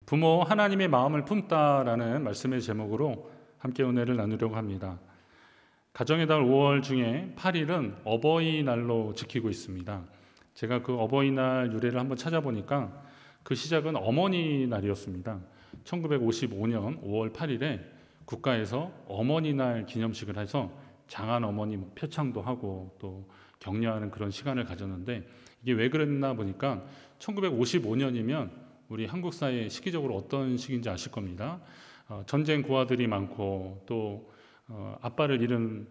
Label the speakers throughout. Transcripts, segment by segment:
Speaker 1: 부모 하나님의 마음을 품다라는 말씀의 제목으로 함께 은혜를 나누려고 합니다. 가정의 달 5월 중에 8일은 어버이날로 지키고 있습니다. 제가 그 어버이날 유래를 한번 찾아보니까 그 시작은 어머니날이었습니다. 1955년 5월 8일에 국가에서 어머니날 기념식을 해서 장한 어머니 표창도 하고 또 격려하는 그런 시간을 가졌는데, 이게 왜 그랬나 보니까 1955년이면 우리 한국 사회 시기적으로 어떤 시기인지 아실 겁니다. 전쟁 고아들이 많고 또 아빠를 잃은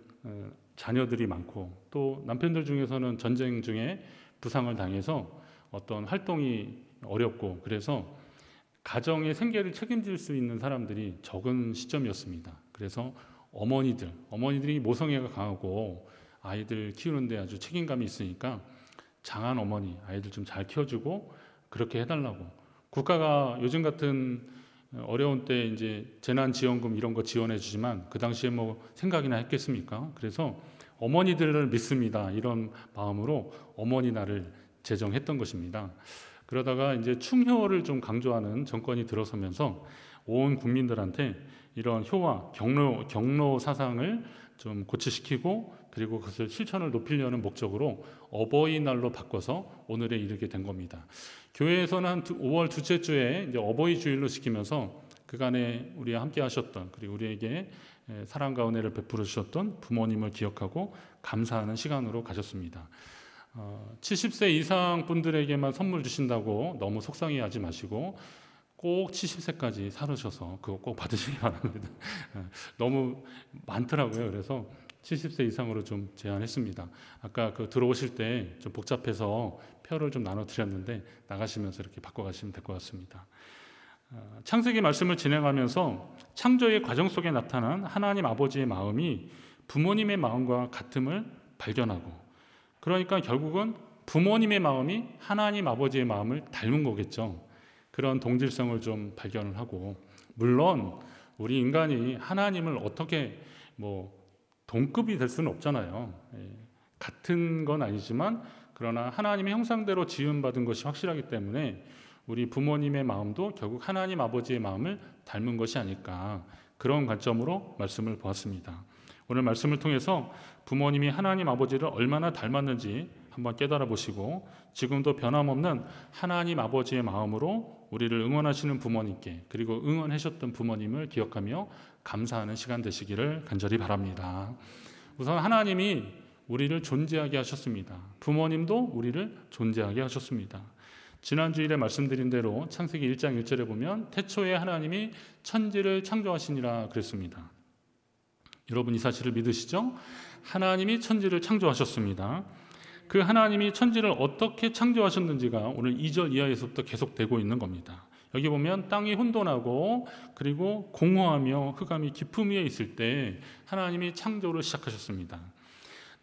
Speaker 1: 자녀들이 많고 또 남편들 중에서는 전쟁 중에 부상을 당해서 어떤 활동이 어렵고, 그래서 가정의 생계를 책임질 수 있는 사람들이 적은 시점이었습니다. 그래서 어머니들이 모성애가 강하고 아이들 키우는데 아주 책임감이 있으니까 장한 어머니, 아이들 좀 잘 키워주고 그렇게 해달라고, 국가가 요즘 같은 어려운 때 이제 재난지원금 이런 거 지원해 주지만 그 당시에 뭐 생각이나 했겠습니까? 그래서 어머니들을 믿습니다, 이런 마음으로 어머니 날을 제정했던 것입니다. 그러다가 이제 충효를 좀 강조하는 정권이 들어서면서 온 국민들한테 이런 효와 경로 사상을 좀 고취시키고, 그리고 그것을 실천을 높이려는 목적으로 어버이날로 바꿔서 오늘에 이르게 된 겁니다. 교회에서는 한 5월 둘째 주에 이제 어버이 주일로 지키면서 그간에 우리와 함께 하셨던, 그리고 우리에게 사랑과 은혜를 베풀어 주셨던 부모님을 기억하고 감사하는 시간으로 가졌습니다. 70세 이상 분들에게만 선물 주신다고 너무 속상해하지 마시고 꼭 70세까지 살으셔서 그거 꼭 받으시기 바랍니다. 너무 많더라고요. 그래서 70세 이상으로 좀 제한했습니다. 아까 그 들어오실 때 좀 복잡해서 표를 좀 나눠드렸는데 나가시면서 이렇게 바꿔가시면 될 것 같습니다. 창세기 말씀을 진행하면서 창조의 과정 속에 나타난 하나님 아버지의 마음이 부모님의 마음과 같음을 발견하고, 그러니까 결국은 부모님의 마음이 하나님 아버지의 마음을 닮은 거겠죠. 그런 동질성을 좀 발견을 하고, 물론 우리 인간이 하나님을 어떻게 동급이 될 수는 없잖아요. 같은 건 아니지만 그러나 하나님의 형상대로 지음받은 것이 확실하기 때문에 우리 부모님의 마음도 결국 하나님 아버지의 마음을 닮은 것이 아닐까, 그런 관점으로 말씀을 보았습니다. 오늘 말씀을 통해서 부모님이 하나님 아버지를 얼마나 닮았는지 한번 깨달아 보시고, 지금도 변함없는 하나님 아버지의 마음으로 우리를 응원하시는 부모님께, 그리고 응원하셨던 부모님을 기억하며 감사하는 시간 되시기를 간절히 바랍니다. 우선 하나님이 우리를 존재하게 하셨습니다. 부모님도 우리를 존재하게 하셨습니다. 지난 주일에 말씀드린 대로 창세기 1장 1절에 보면 태초에 하나님이 천지를 창조하시니라 그랬습니다. 여러분 이 사실을 믿으시죠? 하나님이 천지를 창조하셨습니다. 그 하나님이 천지를 어떻게 창조하셨는지가 오늘 2절 이하에서부터 계속되고 있는 겁니다. 여기 보면 땅이 혼돈하고 그리고 공허하며 흑암이 깊음 위에 있을 때 하나님이 창조를 시작하셨습니다.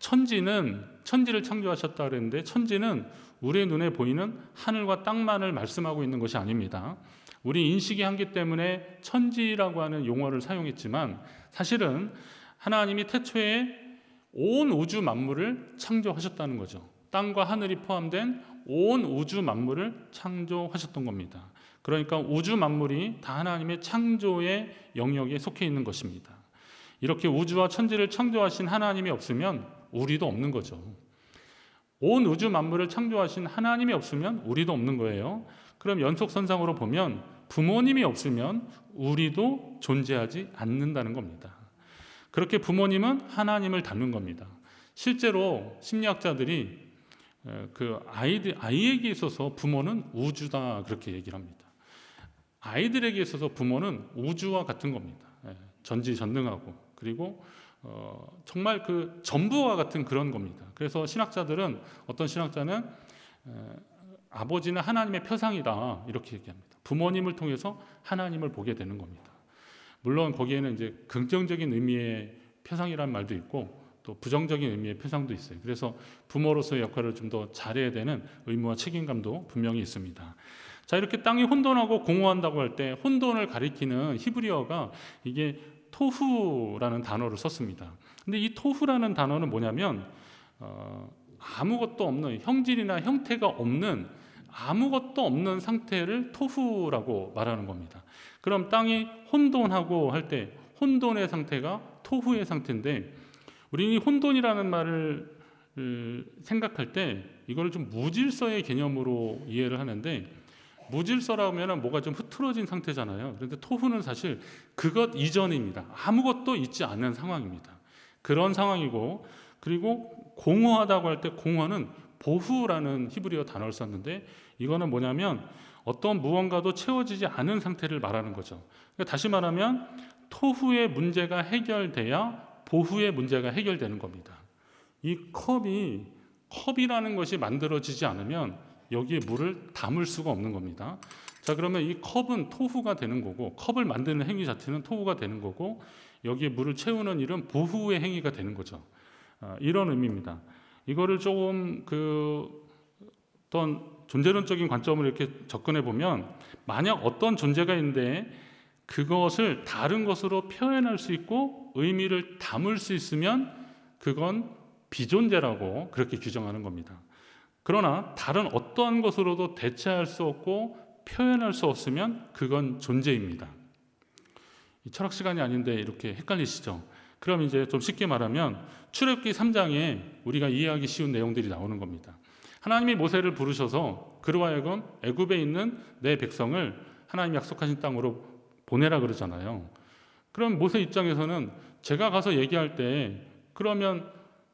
Speaker 1: 천지를 창조하셨다 그랬는데, 천지는 우리의 눈에 보이는 하늘과 땅만을 말씀하고 있는 것이 아닙니다. 우리 인식의 한계 때문에 천지라고 하는 용어를 사용했지만 사실은 하나님이 태초에 온 우주 만물을 창조하셨다는 거죠. 땅과 하늘이 포함된 온 우주 만물을 창조하셨던 겁니다. 그러니까 우주 만물이 다 하나님의 창조의 영역에 속해 있는 것입니다. 이렇게 우주와 천지를 창조하신 하나님이 없으면 우리도 없는 거죠. 온 우주 만물을 창조하신 하나님이 없으면 우리도 없는 거예요. 그럼 연속선상으로 보면 부모님이 없으면 우리도 존재하지 않는다는 겁니다. 그렇게 부모님은 하나님을 닮은 겁니다. 실제로 심리학자들이 그 아이에게 있어서 부모는 우주다 그렇게 얘기를 합니다. 아이들에게 있어서 부모는 우주와 같은 겁니다. 전지전능하고 그리고 정말 그 전부와 같은 그런 겁니다. 그래서 어떤 신학자는 아버지는 하나님의 표상이다 이렇게 얘기합니다. 부모님을 통해서 하나님을 보게 되는 겁니다. 물론 거기에는 이제 긍정적인 의미의 표상이라는 말도 있고 또 부정적인 의미의 표상도 있어요. 그래서 부모로서의 역할을 좀 더 잘해야 되는 의무와 책임감도 분명히 있습니다. 자, 이렇게 땅이 혼돈하고 공허한다고 할 때 혼돈을 가리키는 히브리어가 이게 토후라는 단어를 썼습니다. 근데 이 토후라는 단어는 뭐냐면 아무것도 없는, 형질이나 형태가 없는 아무것도 없는 상태를 토후라고 말하는 겁니다. 그럼 땅이 혼돈하고 할 때 혼돈의 상태가 토후의 상태인데, 우리는 이 혼돈이라는 말을 생각할 때 이걸 좀 무질서의 개념으로 이해를 하는데, 무질서라고 하면 뭐가 좀 흐트러진 상태잖아요. 그런데 토후는 사실 그것 이전입니다. 아무것도 있지 않는 상황입니다. 그런 상황이고, 그리고 공허하다고 할 때 공허는 보후라는 히브리어 단어를 썼는데, 이거는 뭐냐면 어떤 무언가도 채워지지 않은 상태를 말하는 거죠. 그러니까 다시 말하면 토후의 문제가 해결돼야 보후의 문제가 해결되는 겁니다. 이 컵이라는 것이 만들어지지 않으면 여기에 물을 담을 수가 없는 겁니다. 자, 그러면 이 컵은 토후가 되는 거고, 컵을 만드는 행위 자체는 토후가 되는 거고, 여기에 물을 채우는 일은 보후의 행위가 되는 거죠. 이런 의미입니다. 이거를 조금 어떤 존재론적인 관점으로 이렇게 접근해 보면, 만약 어떤 존재가 있는데 그것을 다른 것으로 표현할 수 있고 의미를 담을 수 있으면 그건 비존재라고 그렇게 규정하는 겁니다. 그러나 다른 어떠한 것으로도 대체할 수 없고 표현할 수 없으면 그건 존재입니다. 철학 시간이 아닌데 이렇게 헷갈리시죠? 그럼 이제 좀 쉽게 말하면 출애굽기 3장에 우리가 이해하기 쉬운 내용들이 나오는 겁니다. 하나님이 모세를 부르셔서 그로 하여금 애굽에 있는 내 백성을 하나님 약속하신 땅으로 보내라 그러잖아요. 그럼 모세 입장에서는 제가 가서 얘기할 때 그러면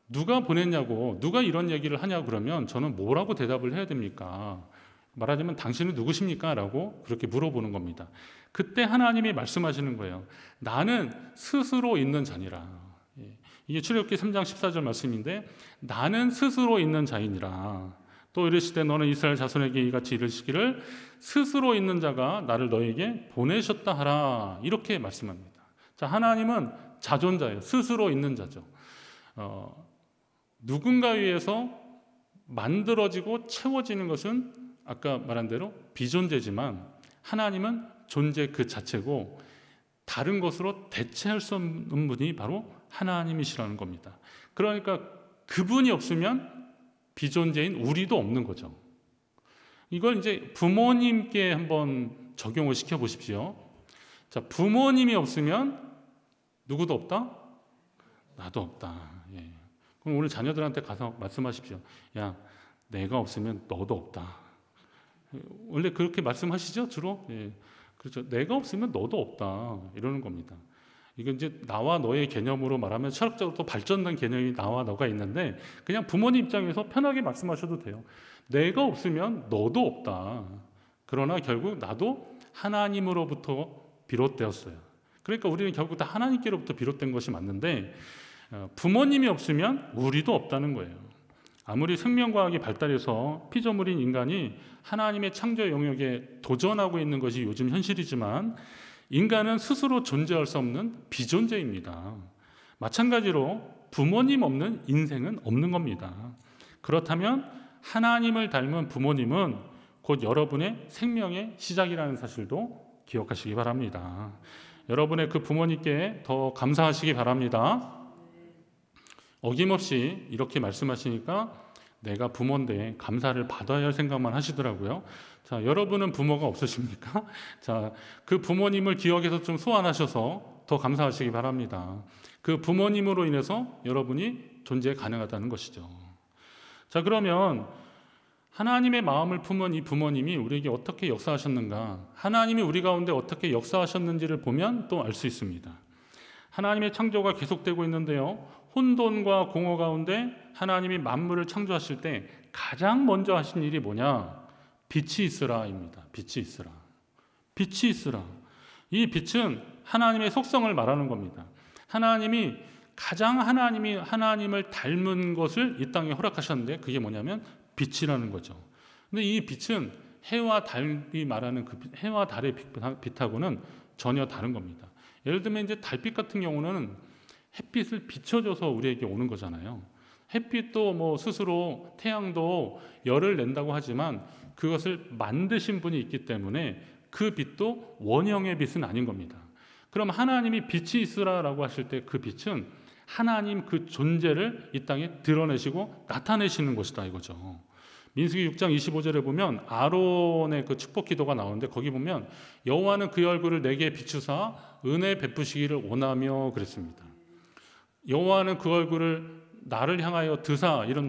Speaker 1: 누가 보냈냐고, 누가 이런 얘기를 하냐고 그러면 저는 뭐라고 대답을 해야 됩니까? 말하자면 당신은 누구십니까? 라고 그렇게 물어보는 겁니다. 그때 하나님이 말씀하시는 거예요. 나는 스스로 있는 자니라. 이게 출애굽기 3장 14절 말씀인데, 나는 스스로 있는 자이니라. 또 이르시되 너는 이스라엘 자손에게 이같이 이르시기를 스스로 있는 자가 나를 너에게 보내셨다 하라. 이렇게 말씀합니다. 자, 하나님은 자존자예요. 스스로 있는 자죠. 누군가에 의해서 만들어지고 채워지는 것은 아까 말한 대로 비존재지만, 하나님은 존재 그 자체고 다른 것으로 대체할 수 없는 분이 바로 하나님이시라는 겁니다. 그러니까 그분이 없으면 비존재인 우리도 없는 거죠. 이걸 이제 부모님께 한번 적용을 시켜 보십시오. 자, 부모님이 없으면 누구도 없다? 나도 없다. 예. 그럼 오늘 자녀들한테 가서 말씀하십시오. 야, 내가 없으면 너도 없다. 원래 그렇게 말씀하시죠, 주로? 예. 그렇죠. 내가 없으면 너도 없다. 이러는 겁니다. 이건 이제 나와 너의 개념으로 말하면 철학적으로 또 발전된 개념이 나와 너가 있는데, 그냥 부모님 입장에서 편하게 말씀하셔도 돼요. 내가 없으면 너도 없다. 그러나 결국 나도 하나님으로부터 비롯되었어요. 그러니까 우리는 결국 다 하나님께로부터 비롯된 것이 맞는데, 부모님이 없으면 우리도 없다는 거예요. 아무리 생명과학이 발달해서 피조물인 인간이 하나님의 창조 영역에 도전하고 있는 것이 요즘 현실이지만, 인간은 스스로 존재할 수 없는 비존재입니다. 마찬가지로 부모님 없는 인생은 없는 겁니다. 그렇다면 하나님을 닮은 부모님은 곧 여러분의 생명의 시작이라는 사실도 기억하시기 바랍니다. 여러분의 그 부모님께 더 감사하시기 바랍니다. 어김없이 이렇게 말씀하시니까 내가 부모인데 감사를 받아야 할 생각만 하시더라고요. 자, 여러분은 부모가 없으십니까? 자, 그 부모님을 기억해서 좀 소환하셔서 더 감사하시기 바랍니다. 그 부모님으로 인해서 여러분이 존재 가능하다는 것이죠. 자, 그러면 하나님의 마음을 품은 이 부모님이 우리에게 어떻게 역사하셨는가? 하나님이 우리 가운데 어떻게 역사하셨는지를 보면 또 알 수 있습니다. 하나님의 창조가 계속되고 있는데요. 혼돈과 공허 가운데 하나님이 만물을 창조하실 때 가장 먼저 하신 일이 뭐냐? 빛이 있으라입니다. 빛이 있으라. 빛이 있으라. 이 빛은 하나님의 속성을 말하는 겁니다. 하나님이 가장 하나님을 닮은 것을 이 땅에 허락하셨는데, 그게 뭐냐면 빛이라는 거죠. 근데 이 빛은 해와 달이 말하는 그 해와 달의 빛하고는 전혀 다른 겁니다. 예를 들면 이제 달빛 같은 경우는 햇빛을 비춰줘서 우리에게 오는 거잖아요. 햇빛도 뭐 스스로 태양도 열을 낸다고 하지만 그것을 만드신 분이 있기 때문에 그 빛도 원형의 빛은 아닌 겁니다. 그럼 하나님이 빛이 있으라라고 하실 때 그 빛은 하나님 그 존재를 이 땅에 드러내시고 나타내시는 것이다 이거죠. 민수기 6장 25절에 보면 아론의 그 축복 기도가 나오는데 거기 보면 여호와는 그의 얼굴을 내게 비추사 은혜 베푸시기를 원하며 그랬습니다. 여호와는 그 얼굴을 나를 향하여 드사 이런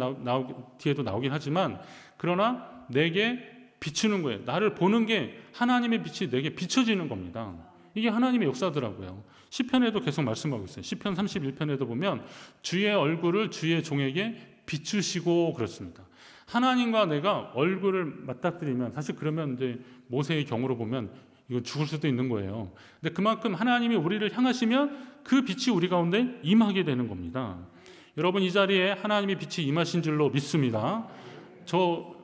Speaker 1: 뒤에도 나오긴 하지만 그러나 내게 비추는 거예요. 나를 보는 게 하나님의 빛이 내게 비춰지는 겁니다. 이게 하나님의 역사더라고요. 시편에도 계속 말씀하고 있어요. 시편 31편에도 보면 주의 얼굴을 주의 종에게 비추시고 그렇습니다. 하나님과 내가 얼굴을 맞닥뜨리면 사실 그러면 이제 모세의 경우로 보면 이거 죽을 수도 있는 거예요. 근데 그만큼 하나님이 우리를 향하시면 그 빛이 우리 가운데 임하게 되는 겁니다. 여러분 이 자리에 하나님의 빛이 임하신 줄로 믿습니다. 저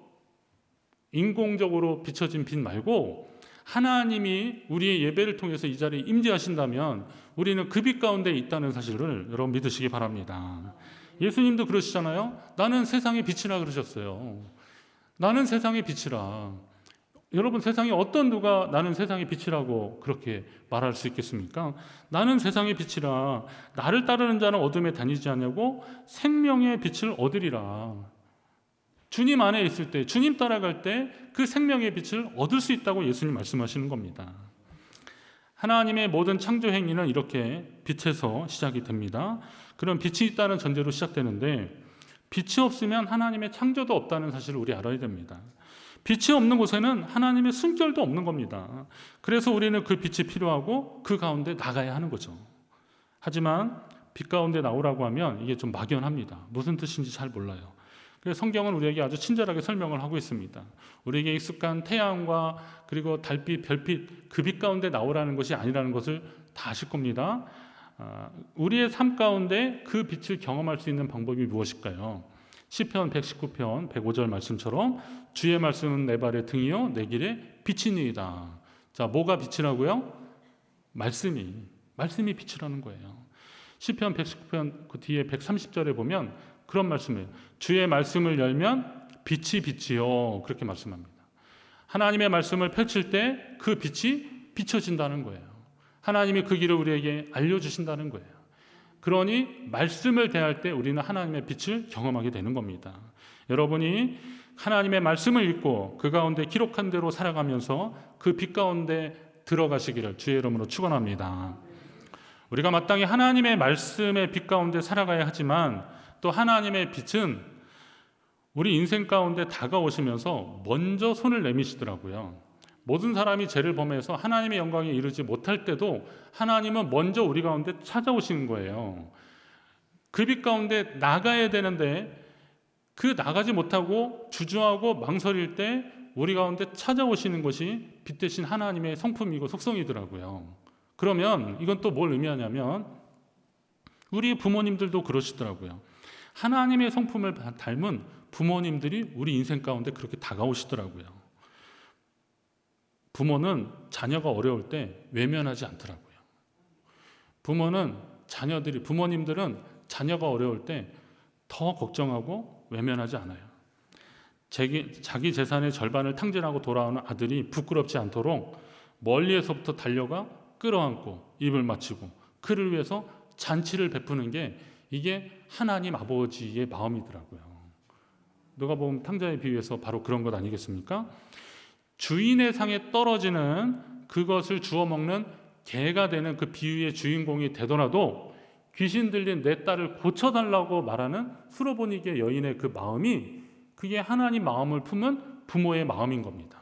Speaker 1: 인공적으로 비춰진 빛 말고 하나님이 우리의 예배를 통해서 이 자리에 임재하신다면 우리는 그 빛 가운데 있다는 사실을 여러분 믿으시기 바랍니다. 예수님도 그러시잖아요. 나는 세상의 빛이라 그러셨어요. 나는 세상의 빛이라. 여러분 세상에 어떤 누가 나는 세상의 빛이라고 그렇게 말할 수 있겠습니까? 나는 세상의 빛이라. 나를 따르는 자는 어둠에 다니지 않냐고 생명의 빛을 얻으리라. 주님 안에 있을 때, 주님 따라갈 때 그 생명의 빛을 얻을 수 있다고 예수님 말씀하시는 겁니다. 하나님의 모든 창조 행위는 이렇게 빛에서 시작이 됩니다. 그런 빛이 있다는 전제로 시작되는데 빛이 없으면 하나님의 창조도 없다는 사실을 우리 알아야 됩니다. 빛이 없는 곳에는 하나님의 숨결도 없는 겁니다. 그래서 우리는 그 빛이 필요하고 그 가운데 나가야 하는 거죠. 하지만 빛 가운데 나오라고 하면 이게 좀 막연합니다. 무슨 뜻인지 잘 몰라요. 그래서 성경은 우리에게 아주 친절하게 설명을 하고 있습니다. 우리에게 익숙한 태양과 그리고 달빛, 별빛 그 빛 가운데 나오라는 것이 아니라는 것을 다 아실 겁니다. 우리의 삶 가운데 그 빛을 경험할 수 있는 방법이 무엇일까요? 시편 119편 105절 말씀처럼 주의 말씀은 내 발의 등이요 내 길에 빛이니이다. 자, 뭐가 빛이라고요? 말씀이 빛이라는 거예요. 시편 119편 그 뒤에 130절에 보면 그런 말씀이에요. 주의 말씀을 열면 빛이 빛이요 그렇게 말씀합니다. 하나님의 말씀을 펼칠 때 그 빛이 비춰진다는 거예요. 하나님이 그 길을 우리에게 알려주신다는 거예요. 그러니 말씀을 대할 때 우리는 하나님의 빛을 경험하게 되는 겁니다. 여러분이 하나님의 말씀을 읽고 그 가운데 기록한 대로 살아가면서 그 빛 가운데 들어가시기를 주의 이름으로 축원합니다. 우리가 마땅히 하나님의 말씀의 빛 가운데 살아가야 하지만 또 하나님의 빛은 우리 인생 가운데 다가오시면서 먼저 손을 내미시더라고요. 모든 사람이 죄를 범해서 하나님의 영광에 이르지 못할 때도 하나님은 먼저 우리 가운데 찾아오시는 거예요. 그 빛 가운데 나가야 되는데 그 나가지 못하고 주저하고 망설일 때 우리 가운데 찾아오시는 것이 빛 대신 하나님의 성품이고 속성이더라고요. 그러면 이건 또 뭘 의미하냐면 우리 부모님들도 그러시더라고요. 하나님의 성품을 닮은 부모님들이 우리 인생 가운데 그렇게 다가오시더라고요. 부모는 자녀가 어려울 때 외면하지 않더라고요. 부모님들은 자녀가 어려울 때 더 걱정하고 외면하지 않아요. 자기 재산의 절반을 탕진하고 돌아오는 아들이 부끄럽지 않도록 멀리에서부터 달려가 끌어안고 입을 맞추고 그를 위해서 잔치를 베푸는 게 이게 하나님 아버지의 마음이더라고요. 누가 보면 탕자에 비유해서 바로 그런 것 아니겠습니까? 주인의 상에 떨어지는 그것을 주워 먹는 개가 되는 그 비유의 주인공이 되더라도 귀신 들린 내 딸을 고쳐달라고 말하는 수로보니게 여인의 그 마음이 그게 하나님 마음을 품은 부모의 마음인 겁니다.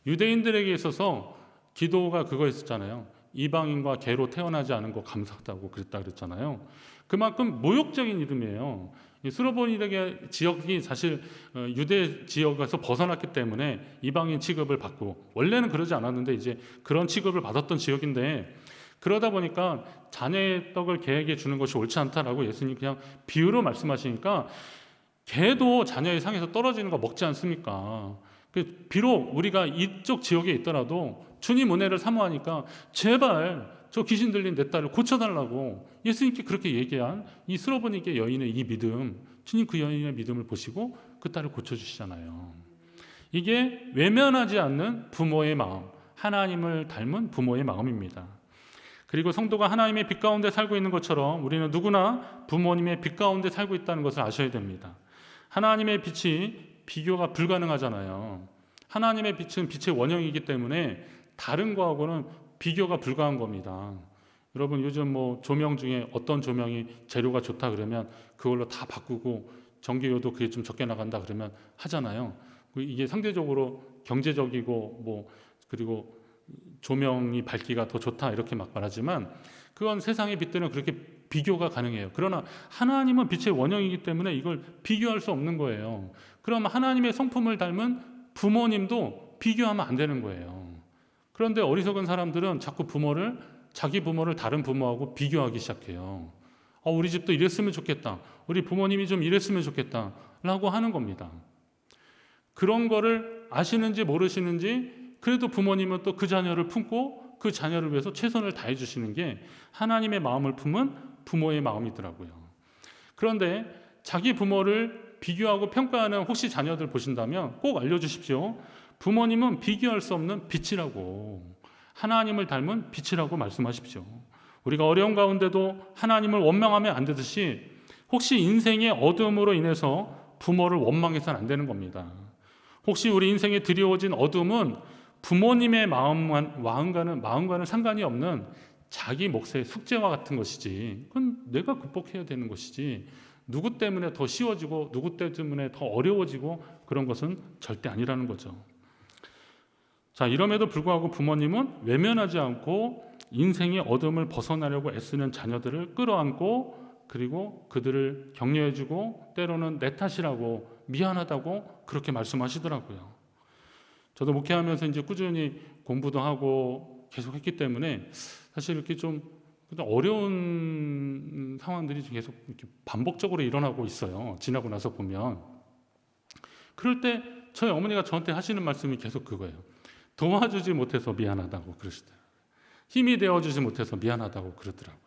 Speaker 1: 유대인들에게 있어서 기도가 그거였었잖아요. 이방인과 개로 태어나지 않은 거 감사하다고 그랬잖아요. 그만큼 모욕적인 이름이에요. 수로보니게 지역이 사실 유대 지역에서 벗어났기 때문에 이방인 취급을 받고 원래는 그러지 않았는데 이제 그런 취급을 받았던 지역인데 그러다 보니까 자녀의 떡을 개에게 주는 것이 옳지 않다라고 예수님 그냥 비유로 말씀하시니까 개도 자녀의 상에서 떨어지는 거 먹지 않습니까? 비록 우리가 이쪽 지역에 있더라도 주님 은혜를 사모하니까 제발 저 귀신 들린 내 딸을 고쳐달라고 예수님께 그렇게 얘기한 이 수로보니게 여인의 이 믿음, 주님 그 여인의 믿음을 보시고 그 딸을 고쳐주시잖아요. 이게 외면하지 않는 부모의 마음, 하나님을 닮은 부모의 마음입니다. 그리고 성도가 하나님의 빛 가운데 살고 있는 것처럼 우리는 누구나 부모님의 빛 가운데 살고 있다는 것을 아셔야 됩니다. 하나님의 빛이 비교가 불가능하잖아요. 하나님의 빛은 빛의 원형이기 때문에 다른 거하고는 비교가 불가한 겁니다. 여러분 요즘 뭐 조명 중에 어떤 조명이 재료가 좋다 그러면 그걸로 다 바꾸고 전기료도 그게 좀 적게 나간다 그러면 하잖아요. 이게 상대적으로 경제적이고 뭐 그리고 조명이 밝기가 더 좋다 이렇게 막 말하지만 그건 세상의 빛들은 그렇게 비교가 가능해요. 그러나 하나님은 빛의 원형이기 때문에 이걸 비교할 수 없는 거예요. 그럼 하나님의 성품을 닮은 부모님도 비교하면 안 되는 거예요. 그런데 어리석은 사람들은 자꾸 자기 부모를 다른 부모하고 비교하기 시작해요. 우리 집도 이랬으면 좋겠다. 우리 부모님이 좀 이랬으면 좋겠다. 라고 하는 겁니다. 그런 거를 아시는지 모르시는지 그래도 부모님은 또 그 자녀를 품고 그 자녀를 위해서 최선을 다해 주시는 게 하나님의 마음을 품은 부모의 마음이더라고요. 그런데 자기 부모를 비교하고 평가하는 혹시 자녀들 보신다면 꼭 알려주십시오. 부모님은 비교할 수 없는 빛이라고, 하나님을 닮은 빛이라고 말씀하십시오. 우리가 어려운 가운데도 하나님을 원망하면 안 되듯이 혹시 인생의 어둠으로 인해서 부모를 원망해서는 안 되는 겁니다. 혹시 우리 인생에 들여오진 어둠은 부모님의 마음과는 상관이 없는 자기 몫의 숙제와 같은 것이지, 그건 내가 극복해야 되는 것이지 누구 때문에 더 쉬워지고 누구 때문에 더 어려워지고 그런 것은 절대 아니라는 거죠. 자, 이럼에도 불구하고 부모님은 외면하지 않고 인생의 어둠을 벗어나려고 애쓰는 자녀들을 끌어안고 그리고 그들을 격려해주고 때로는 내 탓이라고 미안하다고 그렇게 말씀하시더라고요. 저도 목회하면서 이제 꾸준히 공부도 하고 계속 했기 때문에 사실 이렇게 좀 어려운 상황들이 계속 이렇게 반복적으로 일어나고 있어요. 지나고 나서 보면. 그럴 때 저희 어머니가 저한테 하시는 말씀이 계속 그거예요. 도와주지 못해서 미안하다고 그러시더라고요. 힘이 되어주지 못해서 미안하다고 그러더라고요.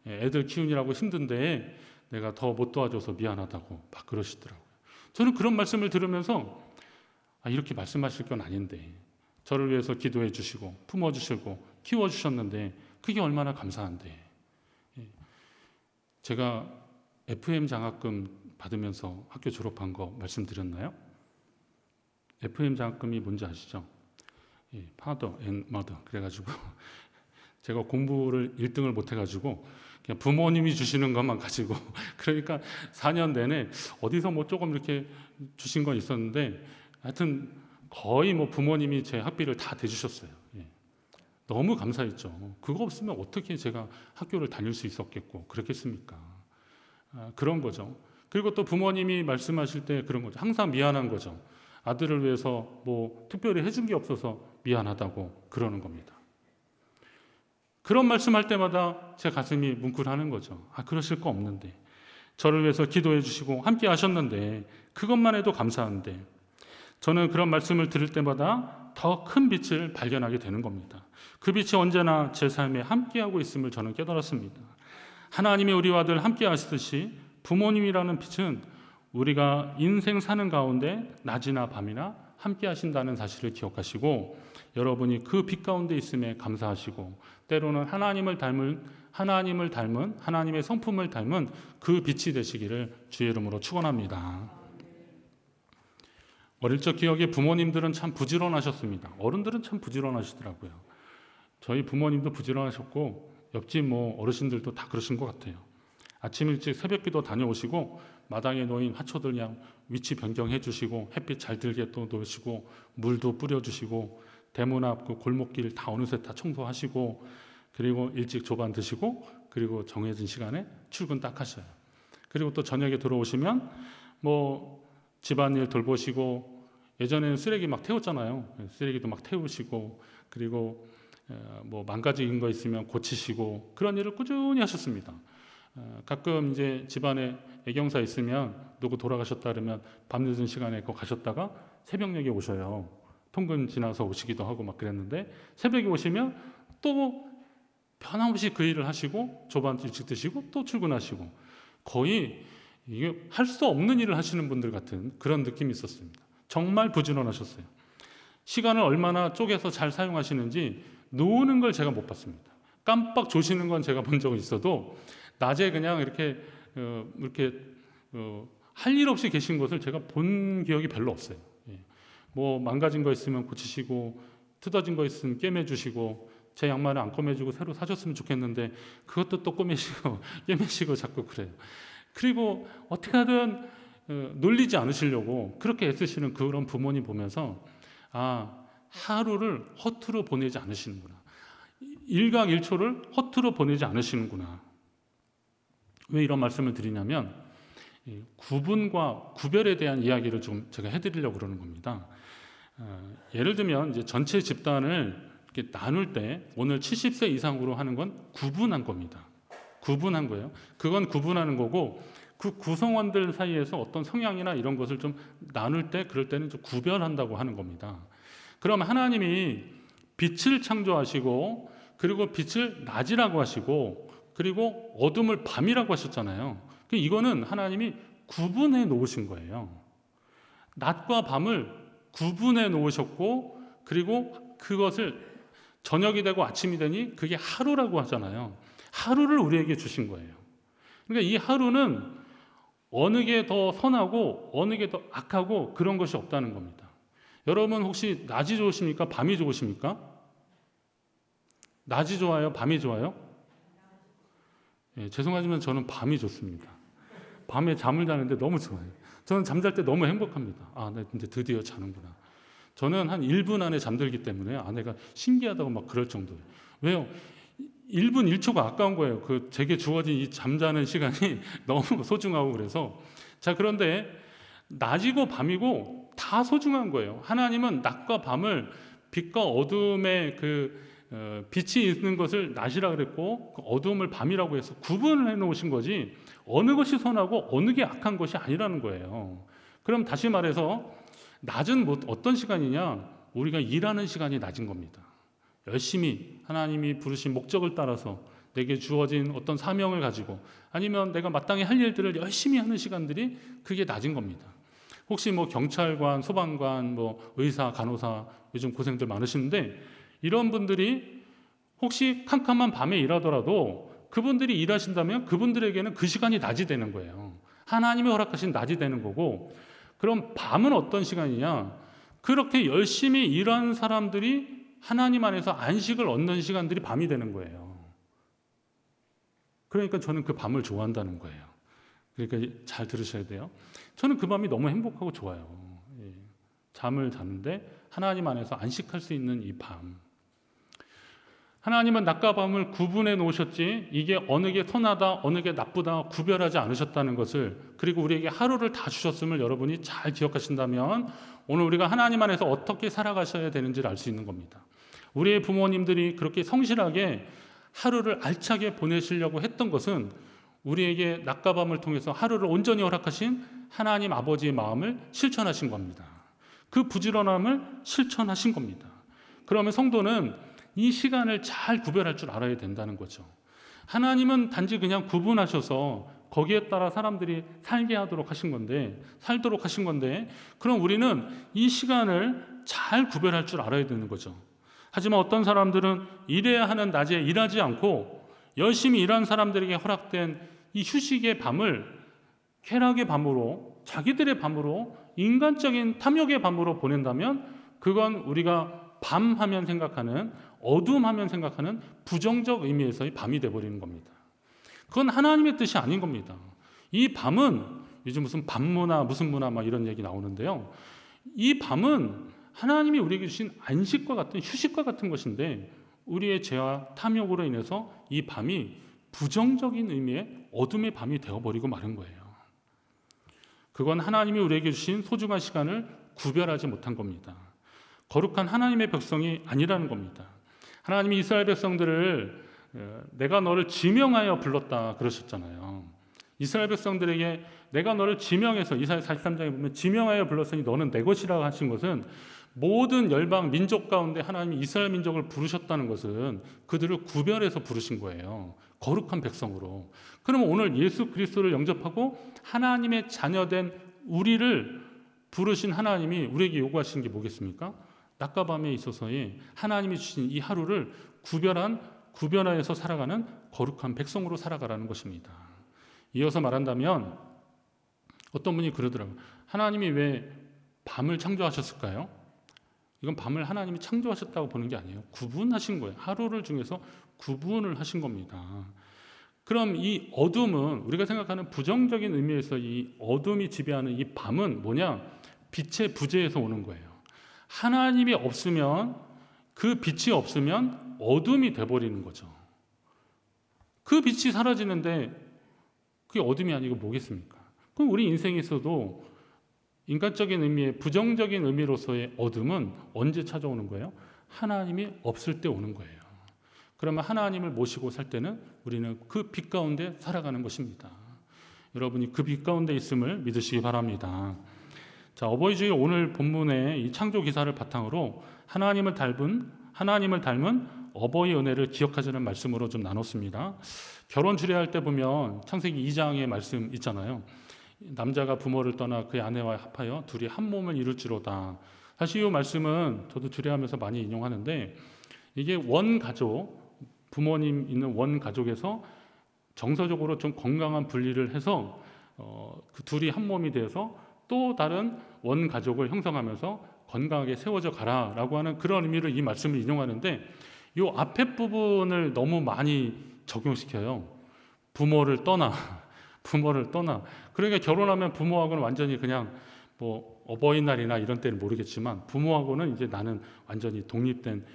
Speaker 1: 애들 키우느라고 힘든데 내가 더 못 도와줘서 미안하다고 막 그러시더라고요. 저는 그런 말씀을 들으면서 이렇게 말씀하실 건 아닌데 저를 위해서 기도해 주시고 품어주시고 키워주셨는데 그게 얼마나 감사한데. 제가 FM 장학금 받으면서 학교 졸업한 거 말씀드렸나요? FM 장학금이 뭔지 아시죠? Father and Mother. 그래가지고 제가 공부를 1등을 못해가지고 그냥 부모님이 주시는 것만 가지고 그러니까 4년 내내 어디서 뭐 조금 이렇게 주신 건 있었는데 하여튼 거의 뭐 부모님이 제 학비를 다 대주셨어요. 너무 감사했죠. 그거 없으면 어떻게 제가 학교를 다닐 수 있었겠고 그렇겠습니까? 그런 거죠. 그리고 또 부모님이 말씀하실 때 그런 거죠. 항상 미안한 거죠. 아들을 위해서 뭐 특별히 해준 게 없어서 미안하다고 그러는 겁니다. 그런 말씀할 때마다 제 가슴이 뭉클하는 거죠. 그러실 거 없는데 저를 위해서 기도해 주시고 함께 하셨는데 그것만 해도 감사한데 저는 그런 말씀을 들을 때마다 더 큰 빛을 발견하게 되는 겁니다. 그 빛이 언제나 제 삶에 함께하고 있음을 저는 깨달았습니다. 하나님이 우리와 늘 함께 하시듯이 부모님이라는 빛은 우리가 인생 사는 가운데 낮이나 밤이나 함께 하신다는 사실을 기억하시고 여러분이 그 빛 가운데 있음에 감사하시고 때로는 하나님의 성품을 닮은 그 빛이 되시기를 주의 이름으로 축원합니다. 어릴 적 기억에 부모님들은 참 부지런하셨습니다. 어른들은 참 부지런하시더라고요. 저희 부모님도 부지런하셨고 옆집 뭐 어르신들도 다 그러신 것 같아요. 아침 일찍 새벽기도 다녀오시고 마당에 놓인 화초들 그냥 위치 변경해 주시고 햇빛 잘 들게 또 놓으시고 물도 뿌려주시고 대문 앞 그 골목길 다 어느새 다 청소하시고 그리고 일찍 조반 드시고 그리고 정해진 시간에 출근 딱 하셔요. 그리고 또 저녁에 들어오시면 뭐 집안일 돌보시고 예전에는 쓰레기 막 태웠잖아요. 쓰레기도 막 태우시고 그리고 뭐 망가진 거 있으면 고치시고 그런 일을 꾸준히 하셨습니다. 가끔 이제 집안에 애경사 있으면 누구 돌아가셨다 그러면 밤늦은 시간에 거 가셨다가 새벽녘에 오셔요. 통근 지나서 오시기도 하고 막 그랬는데 새벽에 오시면 또 변함없이 그 일을 하시고 조반 일찍 드시고 또 출근하시고 거의 이게 할 수 없는 일을 하시는 분들 같은 그런 느낌이 있었습니다. 정말 부지런하셨어요. 시간을 얼마나 쪼개서 잘 사용하시는지 노는 걸 제가 못 봤습니다. 깜빡 조시는 건 제가 본 적은 있어도 낮에 그냥 이렇게 할 일 없이 계신 것을 제가 본 기억이 별로 없어요. 예. 뭐 망가진 거 있으면 고치시고 뜯어진 거 있으면 꿰매주시고 제 양말을 안 꿰매주고 새로 사줬으면 좋겠는데 그것도 또 꿰매시고 꿰매시고 자꾸 그래요. 그리고 어떻게 하든 놀리지 않으시려고 그렇게 애쓰시는 그런 부모님 보면서 하루를 허투루 보내지 않으시는구나. 일강일초를 허투루 보내지 않으시는구나. 왜 이런 말씀을 드리냐면 구분과 구별에 대한 이야기를 좀 제가 해드리려고 그러는 겁니다. 예를 들면 이제 전체 집단을 이렇게 나눌 때 오늘 70세 이상으로 하는 건 구분한 겁니다. 구분한 거예요. 그건 구분하는 거고 그 구성원들 사이에서 어떤 성향이나 이런 것을 좀 나눌 때 그럴 때는 좀 구별한다고 하는 겁니다. 그럼 하나님이 빛을 창조하시고 그리고 빛을 낮이라고 하시고 그리고 어둠을 밤이라고 하셨잖아요. 이거는 하나님이 구분해 놓으신 거예요. 낮과 밤을 구분해 놓으셨고 그리고 그것을 저녁이 되고 아침이 되니 그게 하루라고 하잖아요. 하루를 우리에게 주신 거예요. 그러니까 이 하루는 어느 게 더 선하고 어느 게 더 악하고 그런 것이 없다는 겁니다. 여러분 혹시 낮이 좋으십니까? 밤이 좋으십니까? 낮이 좋아요? 밤이 좋아요? 예, 죄송하지만 저는 밤이 좋습니다. 밤에 잠을 자는데 너무 좋아요. 저는 잠잘 때 너무 행복합니다. 나 이제 드디어 자는구나. 저는 한 1분 안에 잠들기 때문에 아내가 신기하다고 막 그럴 정도예요. 왜요? 1분 1초가 아까운 거예요. 제게 주어진 이 잠자는 시간이 너무 소중하고 그래서 그런데 낮이고 밤이고 다 소중한 거예요. 하나님은 낮과 밤을 빛과 어둠의 빛이 있는 것을 낮이라 그랬고 어둠을 밤이라고 해서 구분을 해놓으신 거지 어느 것이 선하고 어느 게 악한 것이 아니라는 거예요. 그럼 다시 말해서 낮은 어떤 시간이냐? 우리가 일하는 시간이 낮은 겁니다. 열심히 하나님이 부르신 목적을 따라서 내게 주어진 어떤 사명을 가지고 아니면 내가 마땅히 할 일들을 열심히 하는 시간들이 그게 낮은 겁니다. 혹시 경찰관, 소방관, 의사, 간호사 요즘 고생들 많으시는데 이런 분들이 혹시 캄캄한 밤에 일하더라도 그분들이 일하신다면 그분들에게는 그 시간이 낮이 되는 거예요. 하나님이 허락하신 낮이 되는 거고 그럼 밤은 어떤 시간이냐? 그렇게 열심히 일한 사람들이 하나님 안에서 안식을 얻는 시간들이 밤이 되는 거예요. 그러니까 저는 그 밤을 좋아한다는 거예요. 그러니까 잘 들으셔야 돼요. 저는 그 밤이 너무 행복하고 좋아요. 잠을 자는데 하나님 안에서 안식할 수 있는 이 밤. 하나님은 낮과 밤을 구분해 놓으셨지 이게 어느 게 선하다 어느 게 나쁘다 구별하지 않으셨다는 것을 그리고 우리에게 하루를 다 주셨음을 여러분이 잘 기억하신다면 오늘 우리가 하나님 안에서 어떻게 살아가셔야 되는지를 알 수 있는 겁니다. 우리의 부모님들이 그렇게 성실하게 하루를 알차게 보내시려고 했던 것은 우리에게 낮과 밤을 통해서 하루를 온전히 허락하신 하나님 아버지의 마음을 실천하신 겁니다. 그 부지런함을 실천하신 겁니다. 그러면 성도는 이 시간을 잘 구별할 줄 알아야 된다는 거죠. 하나님은 단지 그냥 구분하셔서 거기에 따라 사람들이 살도록 하신 건데 그럼 우리는 이 시간을 잘 구별할 줄 알아야 되는 거죠. 하지만 어떤 사람들은 일해야 하는 낮에 일하지 않고 열심히 일한 사람들에게 허락된 이 휴식의 밤을 쾌락의 밤으로 자기들의 밤으로 인간적인 탐욕의 밤으로 보낸다면 그건 우리가 밤 하면 생각하는 어둠 하면 생각하는 부정적 의미에서의 밤이 되어버리는 겁니다. 그건 하나님의 뜻이 아닌 겁니다. 이 밤은 요즘 무슨 밤문화 무슨 문화 막 이런 얘기 나오는데요. 이 밤은 하나님이 우리에게 주신 안식과 같은 휴식과 같은 것인데 우리의 죄와 탐욕으로 인해서 이 밤이 부정적인 의미의 어둠의 밤이 되어버리고 마는 거예요. 그건 하나님이 우리에게 주신 소중한 시간을 구별하지 못한 겁니다. 거룩한 하나님의 백성이 아니라는 겁니다. 하나님이 이스라엘 백성들을 내가 너를 지명하여 불렀다 그러셨잖아요. 이스라엘 백성들에게 내가 너를 지명해서 이사야 43장에 보면 지명하여 불렀으니 너는 내 것이라고 하신 것은 모든 열방 민족 가운데 하나님이 이스라엘 민족을 부르셨다는 것은 그들을 구별해서 부르신 거예요. 거룩한 백성으로. 그러면 오늘 예수 그리스도를 영접하고 하나님의 자녀된 우리를 부르신 하나님이 우리에게 요구하시는 게 뭐겠습니까? 낮과 밤에 있어서의 하나님이 주신 이 하루를 구별하여서 살아가는 거룩한 백성으로 살아가라는 것입니다. 이어서 말한다면 어떤 분이 그러더라고요. 하나님이 왜 밤을 창조하셨을까요? 이건 밤을 하나님이 창조하셨다고 보는 게 아니에요. 구분하신 거예요. 하루를 중에서 구분을 하신 겁니다. 그럼 이 어둠은 우리가 생각하는 부정적인 의미에서 이 어둠이 지배하는 이 밤은 뭐냐? 빛의 부재에서 오는 거예요. 하나님이 없으면, 그 빛이 없으면 어둠이 돼버리는 거죠. 그 빛이 사라지는데 그게 어둠이 아니고 뭐겠습니까? 그럼 우리 인생에서도 인간적인 의미의 부정적인 의미로서의 어둠은 언제 찾아오는 거예요? 하나님이 없을 때 오는 거예요. 그러면 하나님을 모시고 살 때는 우리는 그 빛 가운데 살아가는 것입니다. 여러분이 그 빛 가운데 있음을 믿으시기 바랍니다. 자, 어버이 주일 오늘 본문의 이 창조 기사를 바탕으로 하나님을 닮은 어버이 은혜를 기억하자는 말씀으로 좀 나눴습니다. 결혼 주례할 때 보면 창세기 2장의 말씀 있잖아요. 남자가 부모를 떠나 그의 아내와 합하여 둘이 한 몸을 이룰지로다. 사실 이 말씀은 저도 주례하면서 많이 인용하는데, 이게 원가족, 부모님 있는 원가족에서 정서적으로 좀 건강한 분리를 해서 그 둘이 한 몸이 되어서 또 다른 원가족을 형성하면서 건강하게 세워져 가라라고 하는 그런 의미를 이 말씀을 인용하는데, 이 앞에 부분을 너무 많이 적용시켜요. 부모를 떠나. 그러니까 결혼하면 부모하고는 완전히 그냥 뭐 어버이날이나 이런 때는 모르겠지만 부모하고는 이제 나는 완전히 독립된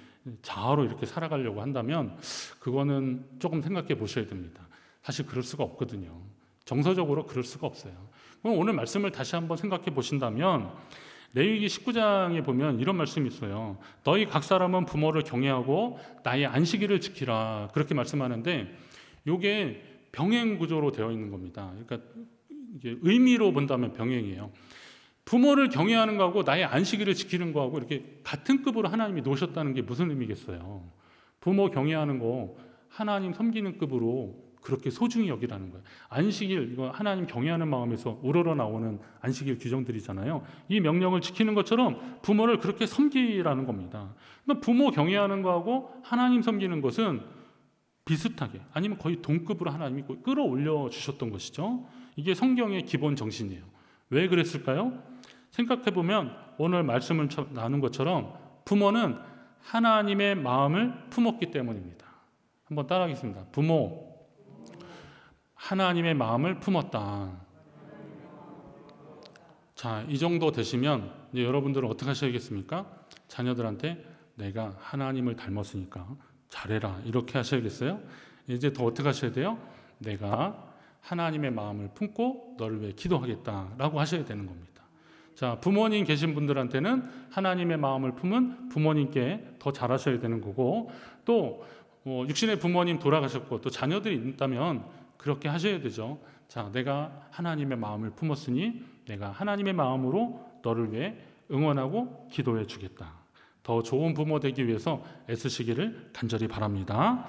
Speaker 1: 자아로 이렇게 살아가려고 한다면 그거는 조금 생각해 보셔야 됩니다. 사실 그럴 수가 없거든요. 정서적으로 그럴 수가 없어요. 그럼 오늘 말씀을 다시 한번 생각해 보신다면 레위기 19장에 보면 이런 말씀이 있어요. 너희 각 사람은 부모를 경외하고 나의 안식일을 지키라. 그렇게 말씀하는데 이게 병행 구조로 되어 있는 겁니다. 그러니까 이게 의미로 본다면 병행이에요. 부모를 경외하는 거하고 나의 안식일을 지키는 거하고 이렇게 같은 급으로 하나님이 놓으셨다는 게 무슨 의미겠어요? 부모 경외하는 거 하나님 섬기는 급으로 그렇게 소중히 여기라는 거예요. 안식일, 이거 하나님 경외하는 마음에서 우러러 나오는 안식일 규정들이잖아요. 이 명령을 지키는 것처럼 부모를 그렇게 섬기라는 겁니다. 그러니까 부모 경외하는 거하고 하나님 섬기는 것은 비슷하게 아니면 거의 동급으로 하나님이 끌어올려 주셨던 것이죠. 이게 성경의 기본 정신이에요. 왜 그랬을까요? 생각해보면 오늘 말씀을 나눈 것처럼 부모는 하나님의 마음을 품었기 때문입니다. 한번 따라하겠습니다. 부모, 하나님의 마음을 품었다. 자, 이 정도 되시면 이제 여러분들은 어떻게 하셔야겠습니까? 자녀들한테 내가 하나님을 닮았으니까 잘해라 이렇게 하셔야겠어요? 이제 더 어떻게 하셔야 돼요? 내가 하나님의 마음을 품고 너를 위해 기도하겠다라고 하셔야 되는 겁니다. 자, 부모님 계신 분들한테는 하나님의 마음을 품은 부모님께 더 잘하셔야 되는 거고, 또 육신의 부모님 돌아가셨고 또 자녀들이 있다면 그렇게 하셔야 되죠. 자, 내가 하나님의 마음을 품었으니 내가 하나님의 마음으로 너를 위해 응원하고 기도해 주겠다. 더 좋은 부모 되기 위해서 애쓰시기를 간절히 바랍니다.